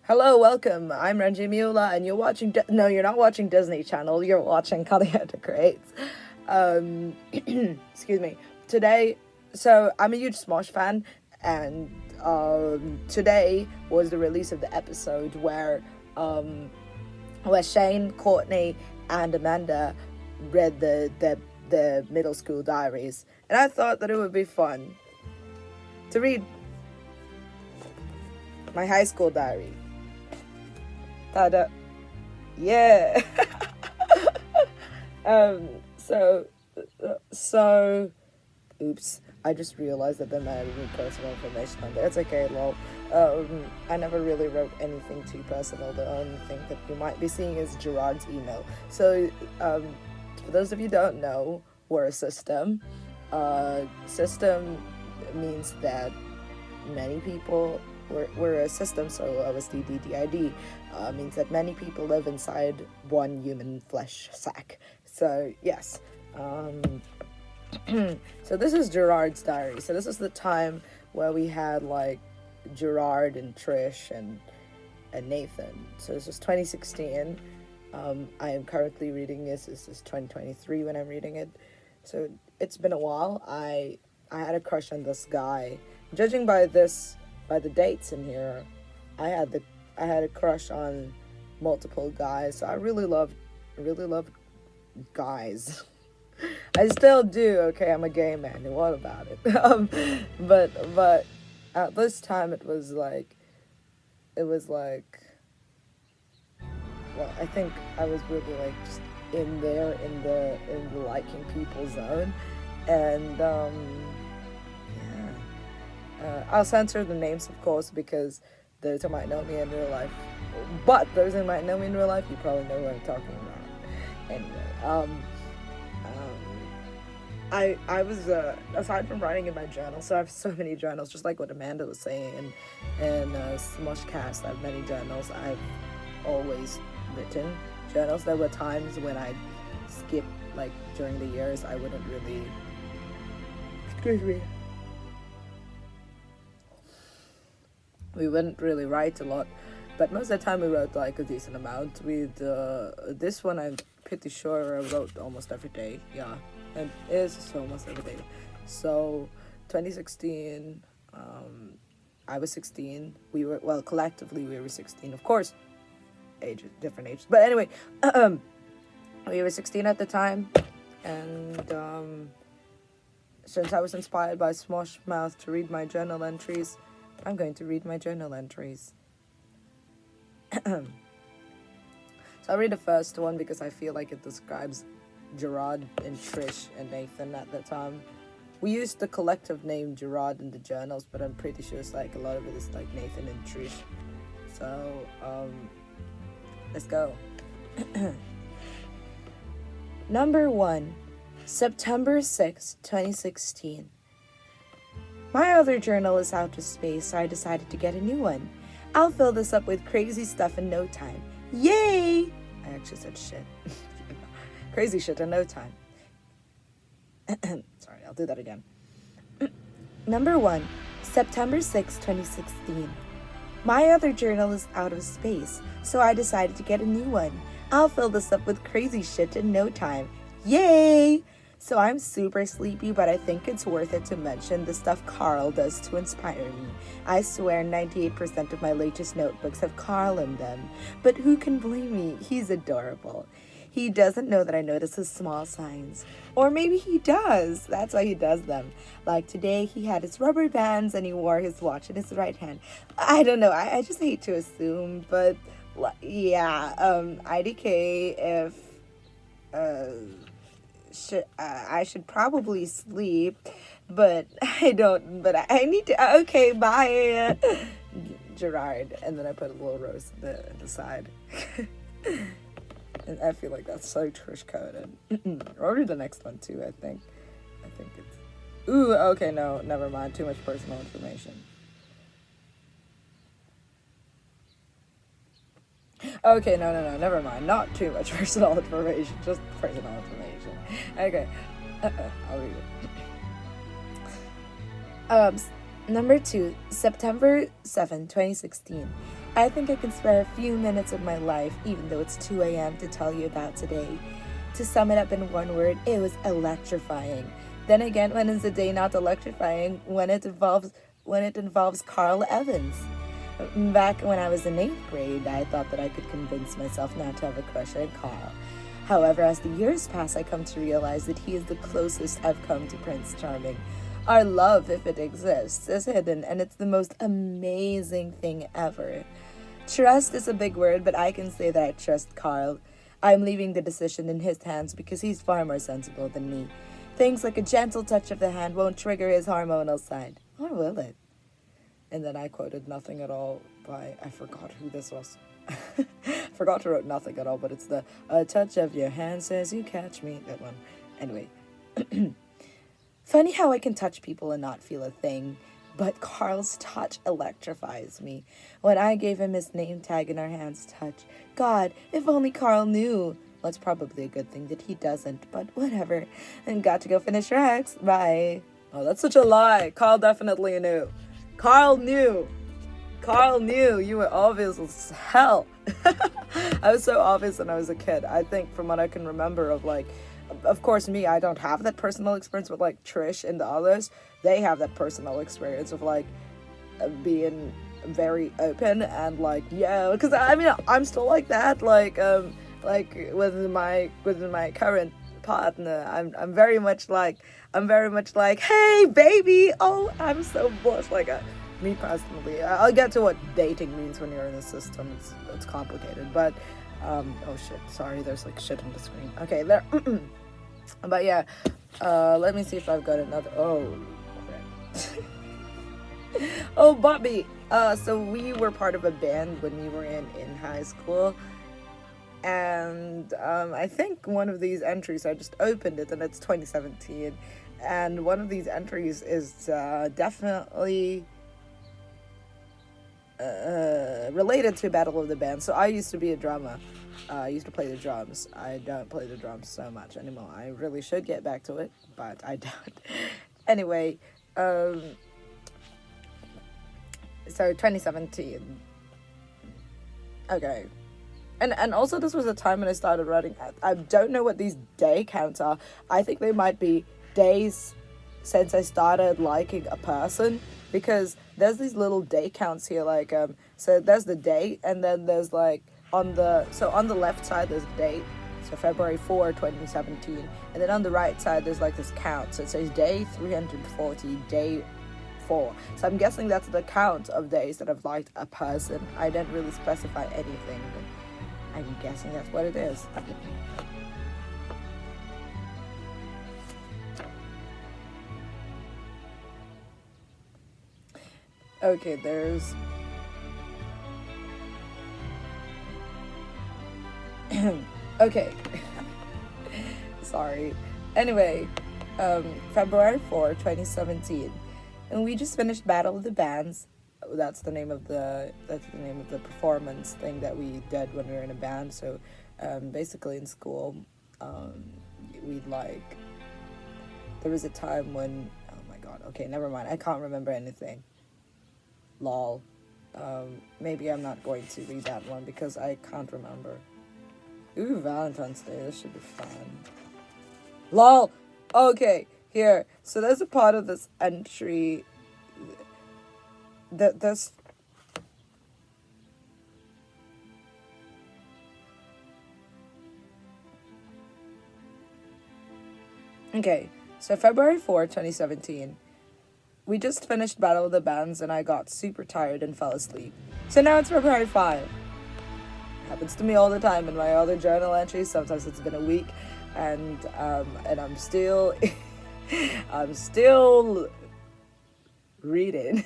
Hello, welcome. I'm Ranji Miula, and you're watching. No, you're not watching Disney Channel. You're watching Caliente Creates. Excuse me. Today, so I'm a huge Smosh fan, and today was the release of the episode where Shane, Courtney, and Amanda read the middle school diaries, and I thought that it would be fun to read my high school diary. Ta-da. Yeah. So, oops. I just realized that there might have been personal information on there. It's okay, lol. I never really wrote anything too personal. The only thing that you might be seeing is Gerard's email. So, for those of you who don't know, we're a system. System means that many people we're a system, so OSDDDID means that many people live inside one human flesh sack. So yes, so this is Gerard's diary. So this is the time where we had like Gerard and Trish and Nathan. So this is 2016. I am currently reading this. This is 2023 when I'm reading it. So it's been a while. I had a crush on this guy. Judging by the dates in here, I had a crush on multiple guys. So I really loved guys. I still do. Okay, I'm a gay man. What about it? But at this time it was like, well, I think I was really like just in there in the liking people zone, and I'll censor the names, of course, because those who might know me in real life. But those who might know me in real life, you probably know who I'm talking about. Anyway, I was aside from writing in my journal, so I have so many journals, just like what Amanda was saying, and Smushcast. I have many journals. I've always written journals. There were times when I'd skip, like during the years, I wouldn't really. Excuse me. We wouldn't really write a lot, but most of the time we wrote like a decent amount. With this one, I'm pretty sure I wrote almost every day. Yeah, and it is almost every day. So 2016, I was 16. Collectively we were 16. Of course, different ages. But anyway, we were 16 at the time, and since I was inspired by Smosh Mouth to read my journal entries, I'm going to read my journal entries. So I'll read the first one because I feel like it describes Gerard and Trish and Nathan at the time. We used the collective name Gerard in the journals, but I'm pretty sure it's like a lot of it is like Nathan and Trish. So, let's go. Number 1, September 6, 2016. My other journal is out of space, so I decided to get a new one. I'll fill this up with crazy stuff in no time. Yay! I actually said shit. Crazy shit in no time. Sorry, I'll do that again. Number 1, September 6, 2016. My other journal is out of space, so I decided to get a new one. I'll fill this up with crazy shit in no time. Yay! So I'm super sleepy, but I think it's worth it to mention the stuff Carl does to inspire me. I swear 98% of my latest notebooks have Carl in them. But who can blame me? He's adorable. He doesn't know that I notice his small signs. Or maybe he does. That's why he does them. Like today, he had his rubber bands and he wore his watch in his right hand. I don't know. I just hate to assume, but yeah. IDK, if... I should probably sleep, but I don't, but I need to, okay, bye, Gerard, and then I put a little rose at the side, and I feel like that's so Trish coded. Or read the next one too, I think it's, ooh, okay, no, never mind, too much personal information. Okay, no, never mind. Not too much personal information, just personal information. Okay, I'll read it. Number 2, September 7, 2016. I think I can spare a few minutes of my life, even though it's 2 a.m., to tell you about today. To sum it up in one word, it was electrifying. Then again, when is a day not electrifying? When it involves Carl Evans. Back when I was in 8th grade, I thought that I could convince myself not to have a crush on Carl. However, as the years pass, I come to realize that he is the closest I've come to Prince Charming. Our love, if it exists, is hidden, and it's the most amazing thing ever. Trust is a big word, but I can say that I trust Carl. I'm leaving the decision in his hands because he's far more sensible than me. Things like a gentle touch of the hand won't trigger his hormonal side. Or will it? And then I quoted Nothing at All by, I forgot who this was. Forgot to wrote Nothing at All, but it's the a touch of your hand says you catch me. That one. Anyway. Funny how I can touch people and not feel a thing. But Carl's touch electrifies me. When I gave him his name tag and our hands touch, God, if only Carl knew. Well, it's probably a good thing that he doesn't, but whatever. And got to go finish Rex. Bye. Oh, that's such a lie. Carl definitely knew. Carl knew. Carl knew. You were obvious as hell. I was so obvious when I was a kid. I think from what I can remember of course, me, I don't have that personal experience, but like Trish and the others, they have that personal experience of being very open and yeah, because I mean, I'm still like that, with my current partner, I'm very much like, hey baby, oh, I'm so bush, me personally. I'll get to what dating means when you're in the system. It's complicated, but oh shit, sorry, there's shit on the screen. Okay, there. But yeah, let me see if I've got another. Oh, crap. Oh, Bobby. So we were part of a band when we were in high school, and I think one of these entries, I just opened it, and it's 2017, and one of these entries is definitely related to Battle of the Band. So I used to be a drummer. I used to play the drums. I don't play the drums so much anymore. I really should get back to it, but I don't. Anyway, so 2017. Okay. And also this was a time when I started writing. I don't know what these day counts are. I think they might be days since I started liking a person, because there's these little day counts here, so there's the date, and then there's on the left side there's the date, so February 4, 2017, and then on the right side there's this count, so it says day 340, day 4. So I'm guessing that's the count of days that I've liked a person. I didn't really specify anything, but I'm guessing that's what it is. Okay, there's okay. Sorry. Anyway, February 4, 2017. And we just finished Battle of the Bands. That's the name of the performance thing that we did when we were in a band. So basically in school, there was a time when, oh my god, okay, never mind. I can't remember anything. Lol. Maybe I'm not going to read that one because I can't remember. Ooh, Valentine's Day. This should be fun. Lol. Okay, here. So there's a part of this entry that this. Okay, so February 4, 2017. We just finished Battle of the Bands and I got super tired and fell asleep. So now it's February 5. Happens to me all the time in my other journal entries. Sometimes it's been a week, and I'm still reading.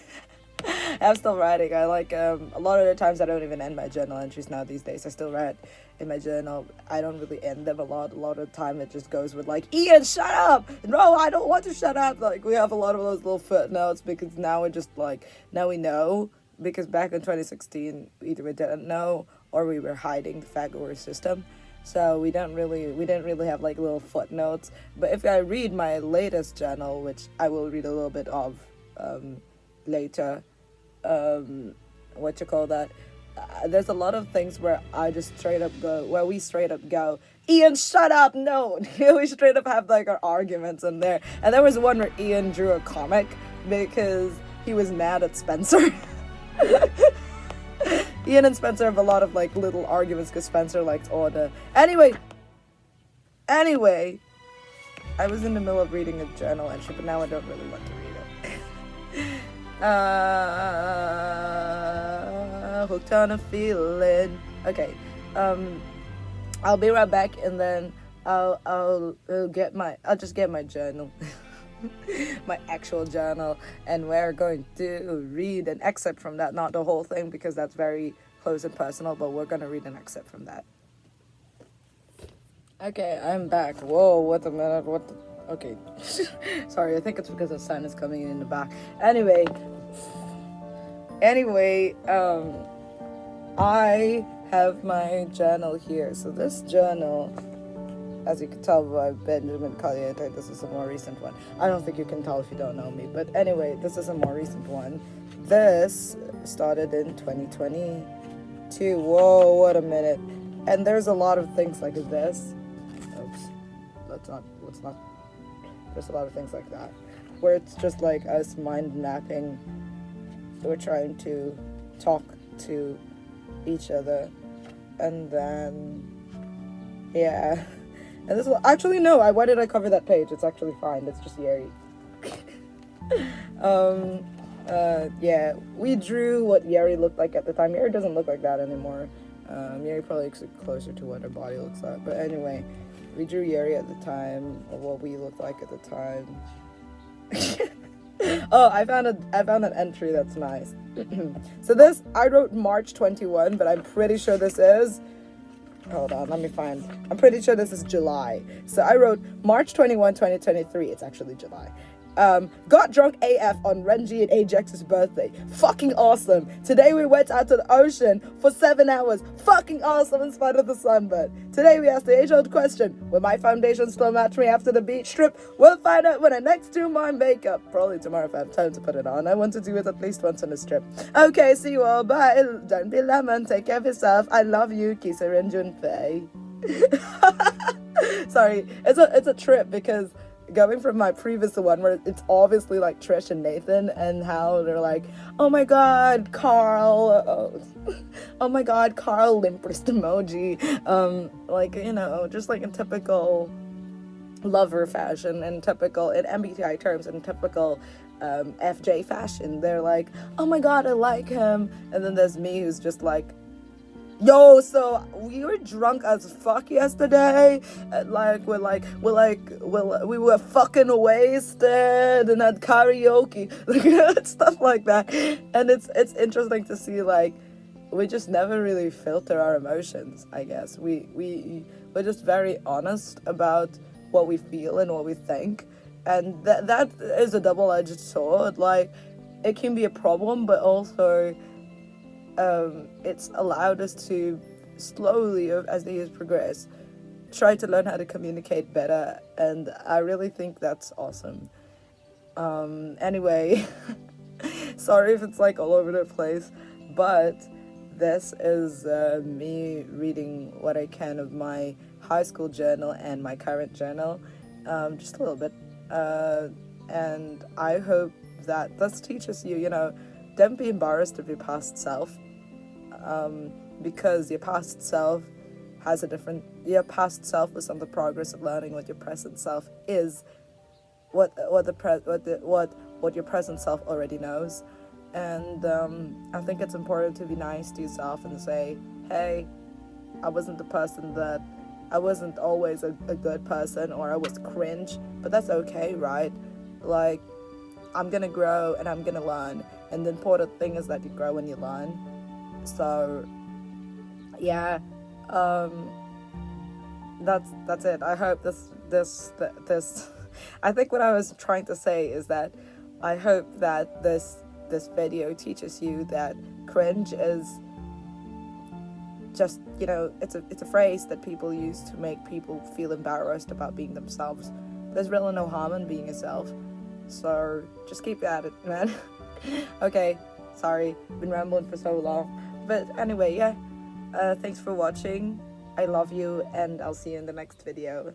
I'm still writing. I a lot of the times I don't even end my journal entries now these days. I still write in my journal. I don't really end them a lot. A lot of the time it just goes with Ian, shut up! No, I don't want to shut up. We have a lot of those little footnotes because now we're just now we know, because back in 2016 either we didn't know or we were hiding the fact that we're a system. So we didn't really have little footnotes. But if I read my latest journal, which I will read a little bit of later, there's a lot of things where we straight up go, Ian, shut up, no. We straight up have like our arguments in there. And there was one where Ian drew a comic because he was mad at Spencer. Ian and Spencer have a lot of like little arguments because Spencer likes order. Anyway, I was in the middle of reading a journal entry, but now I don't really want to read it. Hooked on a feeling. Okay, I'll be right back, and then I'll just get my journal, my actual journal, and we're going to read an excerpt from that. Not the whole thing because that's very close and personal, but we're gonna read an excerpt from that. Okay, I'm back. Whoa, what a minute, okay. Sorry, I think it's because the sun is coming in the back. Anyway, I have my journal here. So this journal, as you can tell by Benjamin Collier, this is a more recent one. I don't think you can tell if you don't know me, but anyway, this is a more recent one. This started in 2022. Whoa, what a minute. And there's a lot of things like this. Let's not. There's a lot of things like that, where it's just like us mind mapping. We're trying to talk to each other, and then, yeah. And this will actually no. Why did I cover that page? It's actually fine. It's just Yeri. Yeah. We drew what Yeri looked like at the time. Yeri doesn't look like that anymore. Yeri probably looks closer to what her body looks like. But anyway. We drew Yeri at the time, or what we looked like at the time. Oh, I found an entry that's nice. So this, I wrote March 21, but I'm pretty sure this is... Hold on, let me find... I'm pretty sure this is July. So I wrote March 21, 2023. It's actually July. Got drunk AF on Renji and Ajax's birthday. Fucking awesome. Today we went out to the ocean for 7 hours. Fucking awesome in spite of the sunburn. Today we asked the age-old question, will my foundation still match me after the beach trip? We'll find out when I next do my makeup. Probably tomorrow if I have time to put it on. I want to do it at least once on this trip. Okay, see you all. Bye. Don't be lemon. Take care of yourself. I love you. Kisa and Junpei. Sorry, it's a trip because going from my previous one where it's obviously like Trish and Nathan and how they're like, oh my god, Carl, oh my god, Carl, limp wrist emoji, like, you know, just like in typical lover fashion and typical, in MBTI terms, in typical FJ fashion, they're like, oh my god, I like him, and then there's me who's just like, yo, so we were drunk as fuck yesterday. We were fucking wasted and had karaoke, stuff like that. And it's interesting to see, like, we just never really filter our emotions. I guess we're just very honest about what we feel and what we think, and that is a double-edged sword. Like, it can be a problem, but also. It's allowed us to slowly, as the years progress, try to learn how to communicate better, and I really think that's awesome. Anyway, sorry if it's like all over the place, but this is me reading what I can of my high school journal and my current journal, just a little bit, and I hope that this teaches you, you know, don't be embarrassed of your past self. Because your past self was on the progress of learning what your present self is, what your present self already knows, and I think it's important to be nice to yourself and say, hey, I wasn't always a good person, or I was cringe, but that's okay, right? Like, I'm gonna grow and I'm gonna learn, and the important thing is that you grow and you learn. So yeah, that's it. I hope this I think what I was trying to say is that I hope that this video teaches you that cringe is just, you know, it's a phrase that people use to make people feel embarrassed about being themselves. There's really no harm in being yourself, so just keep at it, man. Okay, sorry, been rambling for so long. But anyway, yeah. Thanks for watching. I love you, and I'll see you in the next video.